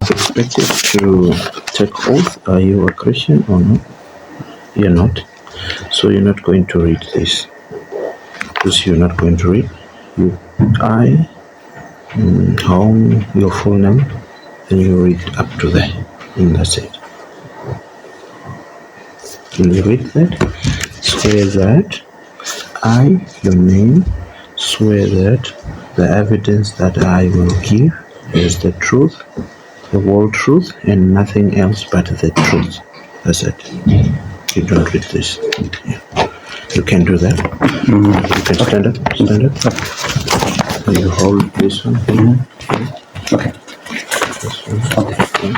Expected to take oath. Are you a Christian or not? You're not. So you're not going to read this. Because you're not going to read. I, home, your full name, and you read up to there. And that's it. Can you read that? Swear that I, your name, swear that the evidence that I will give is the truth, the whole truth, and nothing else but the truth. That's it. You don't read this. Yeah. You can do that. You can stand up. Stand up. And you hold this one. Okay. This one. Okay.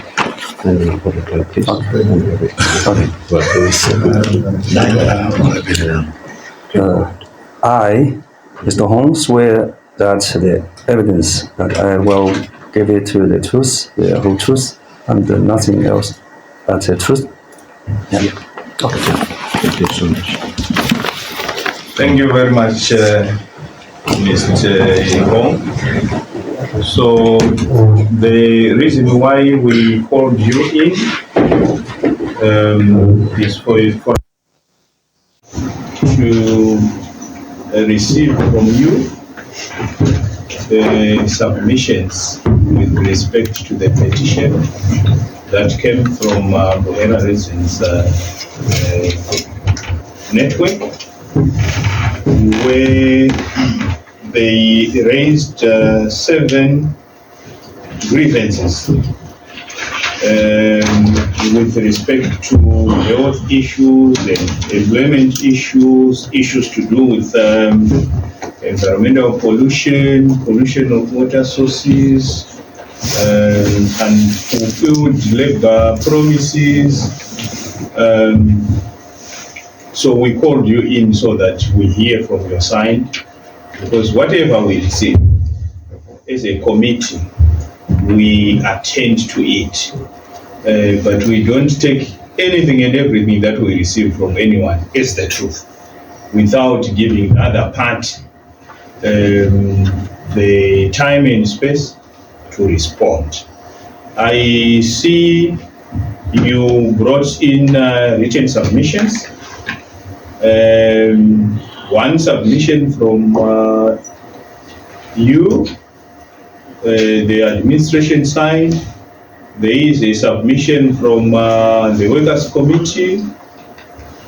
And then you put it like this. Okay. And you read. I, Mr. Hong, swear that the evidence that I will give it to the truth, the whole truth, and nothing else but the truth. Yeah. Okay. Thank you so much. Thank you very much, Mr. Hong. So the reason why we called you in is for to receive from you submissions with respect to the petition that came from Buhera Residents Network, where they raised 7 grievances with respect to health issues and employment issues, issues to do with environmental pollution, pollution of water sources, unfulfilled labor promises. So we called you in so that we hear from your side, because whatever we receive as a committee, we attend to it, but we don't take anything and everything that we receive from anyone as the truth, without giving the other part the time and space to respond. I see you brought in written submissions. One submission from you, the administration side. There is a submission from the workers committee.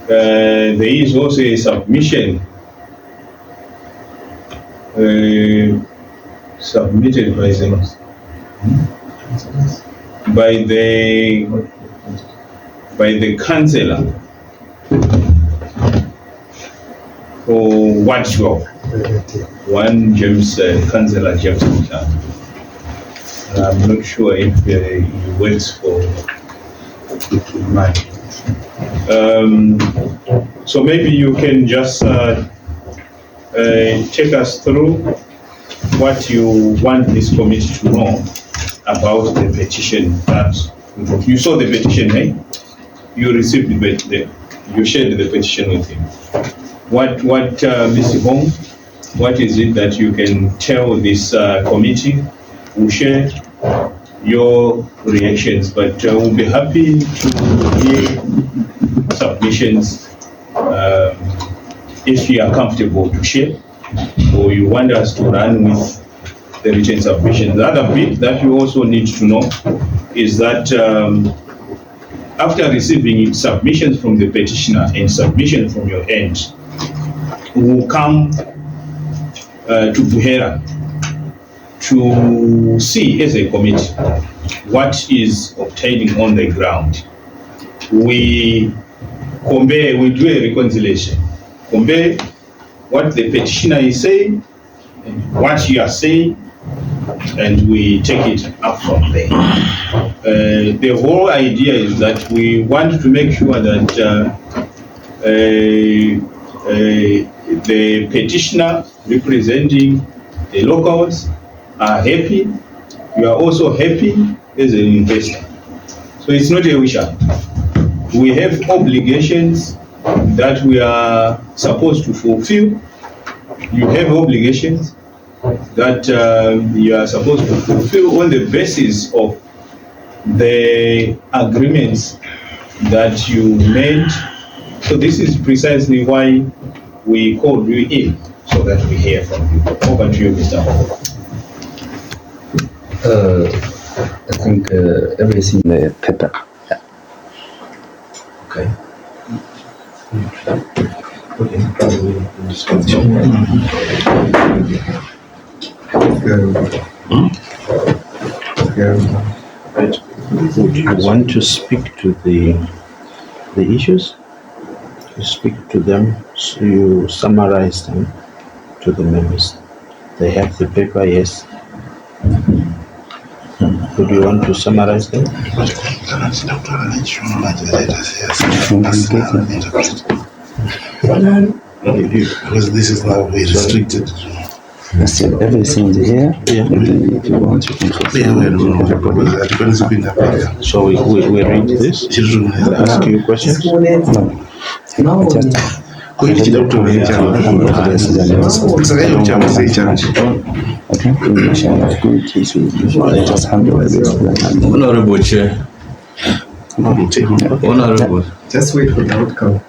There is also a submission submitted by the councillor for Watchwell. One James, Councillor James. I'm not sure if he works for mine. So maybe you can just take us through what you want this committee to know about the petition that you saw the petition, eh? You received you shared the petition with him. What Mr. Hong, what is it that you can tell this committee? We'll share your reactions, but we'll be happy to hear submissions if you are comfortable to share, or you want us to run with the written submission. The other bit that you also need to know is that after receiving submissions from the petitioner and submission from your end, we will come to Buhera to see as a committee what is obtaining on the ground. We compare, we do a reconciliation, compare what the petitioner is saying and what you are saying, and we take it up from there. The whole idea is that we want to make sure that the petitioner representing the locals are happy. You are also happy as an investor. So it's not a wish out. We have obligations that we are supposed to fulfill. You have obligations that you are supposed to fulfill on the basis of the agreements that you made. So this is precisely why we called you in, so that we hear from you. Over to you, Mr. Hall. I think everything in the paper. Yeah. Okay. Right. Would you want to speak to the issues? You speak to them, so you summarize them to the members. They have the paper, yes. Would you want to summarize them? Because this is now very restricted. Yes, everything is here. Yeah. If you want, you can So we read this, ask you questions. No, just just handle this. Honorable Chair. Honorable. Just wait for the outcome.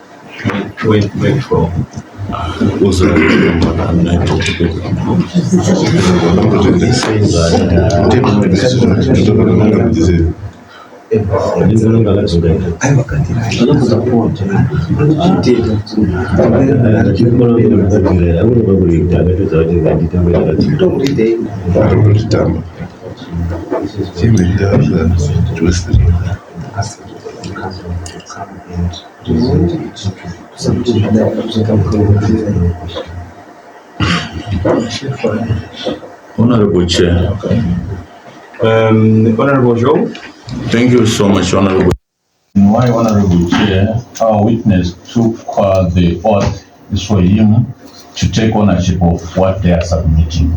Wait for. Honorable Chair. Honorable Joe. Thank you so much, Honorable. My Honorable Chair, our witness took the oath is for him to take ownership of what they are submitting.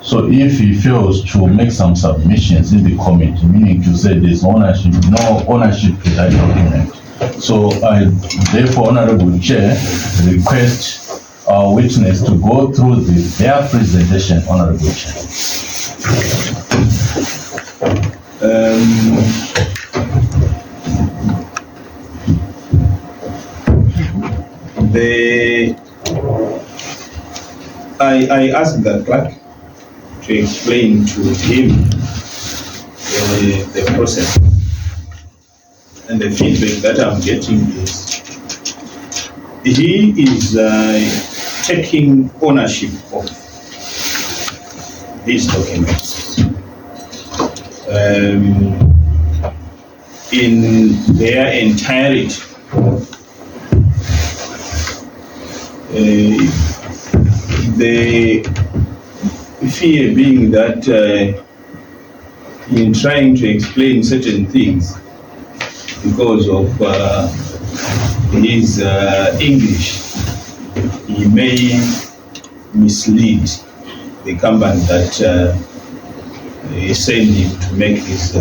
So if he fails to make some submissions in the committee, meaning to say there's no ownership to that document. So I, therefore, Honorable Chair, request our witness to go through their presentation, Honorable Chair. I asked the clerk to explain to him the process, and the feedback that I'm getting is he is taking ownership of these documents in their entirety. The fear being that in trying to explain certain things because of his English, he may mislead the company that is sending him to make these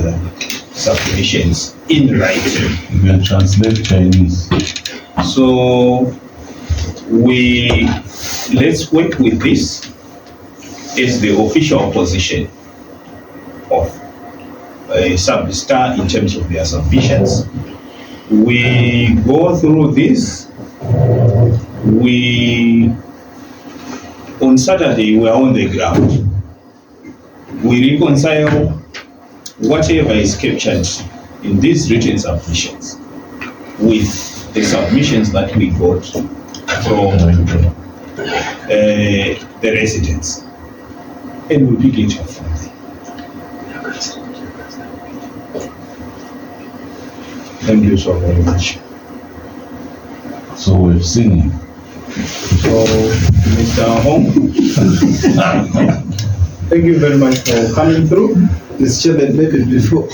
submissions in writing. You can translate Chinese. So let's work with this as the official position of Sabi Star in terms of their submissions. We go through this. On Saturday, we are on the ground. We reconcile whatever is captured in these written submissions with the submissions that we got from the residents, and we pick it up from there. Thank you so very much. So we've seen him. So, Mr. Hong, thank you very much for coming through. Mr. Chairman, maybe before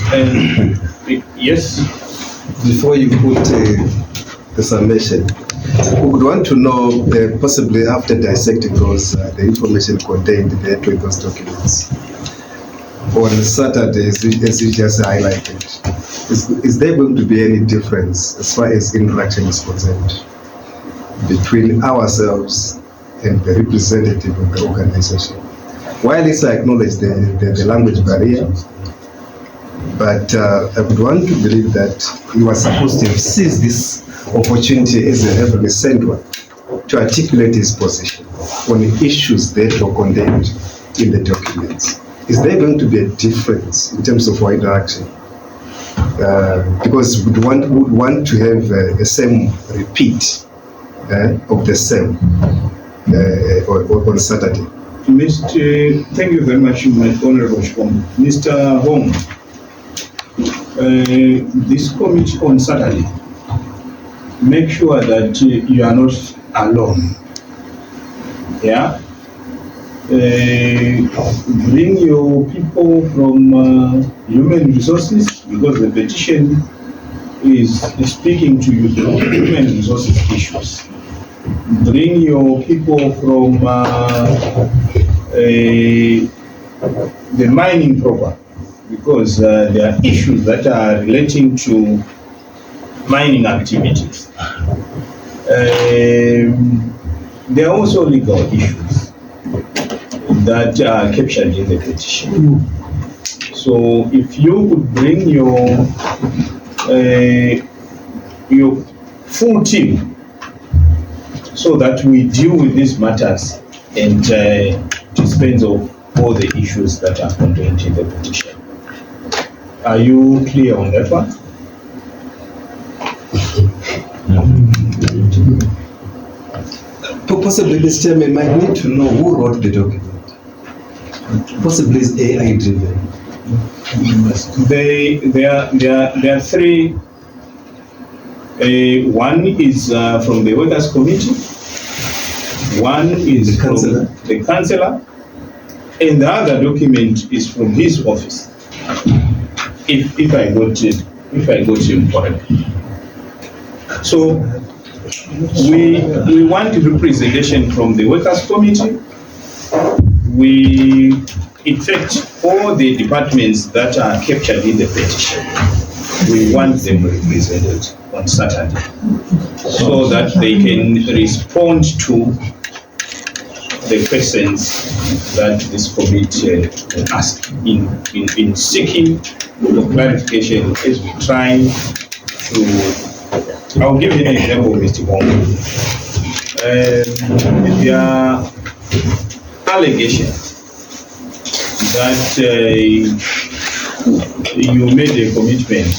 Yes, before you put the summation, we would want to know, possibly after dissecting those the information contained in those documents, on Saturday, as you just highlighted, is there going to be any difference as far as interaction is concerned between ourselves and the representative of the organization? While it's acknowledged the language barrier, But I would want to believe that he was supposed to have seized this opportunity as a heavily sent one to articulate his position on the issues that were contained in the documents. Is there going to be a difference in terms of wider action? Because we would want to have the same repeat of the same on Saturday. Thank you very much, my Honorable Shkom. Mr. Hong, this committee on Saturday, make sure that you are not alone. Yeah? Bring your people from human resources, because the petition is speaking to you about human resources issues. Bring your people from the mining proper, because there are issues that are relating to mining activities. There are also legal issues that are captured in the petition. So if you could bring your full team, so that we deal with these matters and dispense of all the issues that are contained in the petition. Are you clear on that one? Possibly, Mr. Chairman, might need to know who wrote the document. Possibly it's AI driven. There are three. One is from the Workers' Committee, one is The councillor. from the councillor, and the other document is from his office. If I got him correctly. So we want representation from the Workers' Committee. In fact, all the departments that are captured in the petition, we want them represented on Saturday, so that they can respond to the questions that this committee asked in seeking for clarification as we try to. I'll give you an example, Mr. Wong. There are allegations that you made a commitment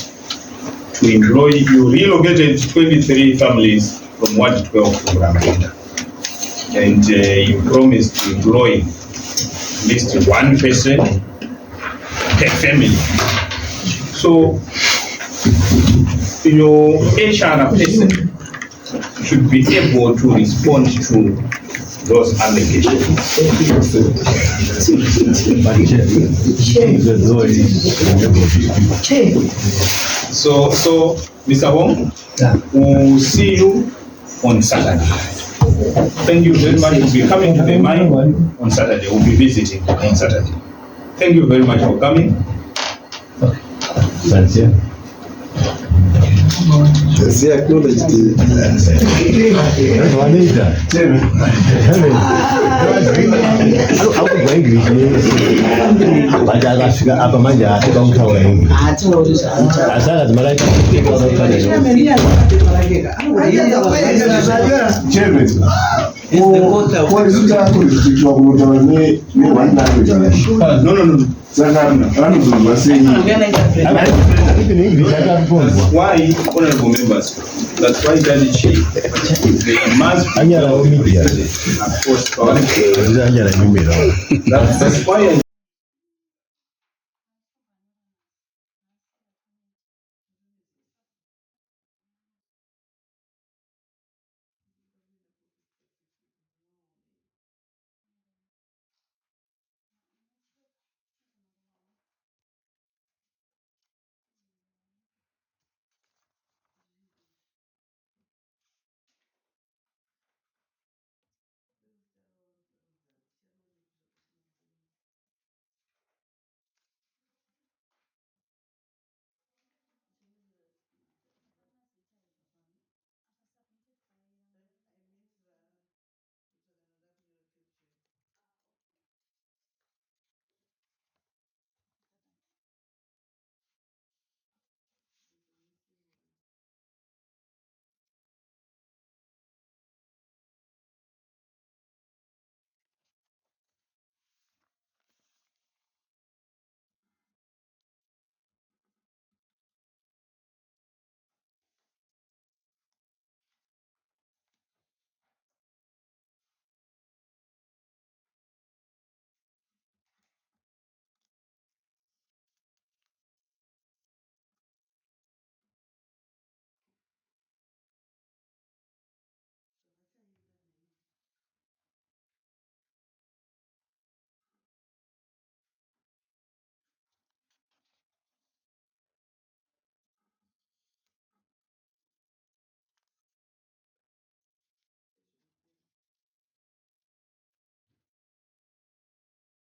to employ, you relocated 23 families from Ward 12 to Ramanda, and you promised to employ at least one person per family. So your HR person should be able to respond to those allegations. So Mr. Wong, we'll see you on Saturday. Thank you very much for coming to the mine on Saturday. We'll be visiting on Saturday. Thank you very much for coming. Thank you. Does he acknowledge the No. Why, honorable members? That's why Daddy Chief, they must be. That's why I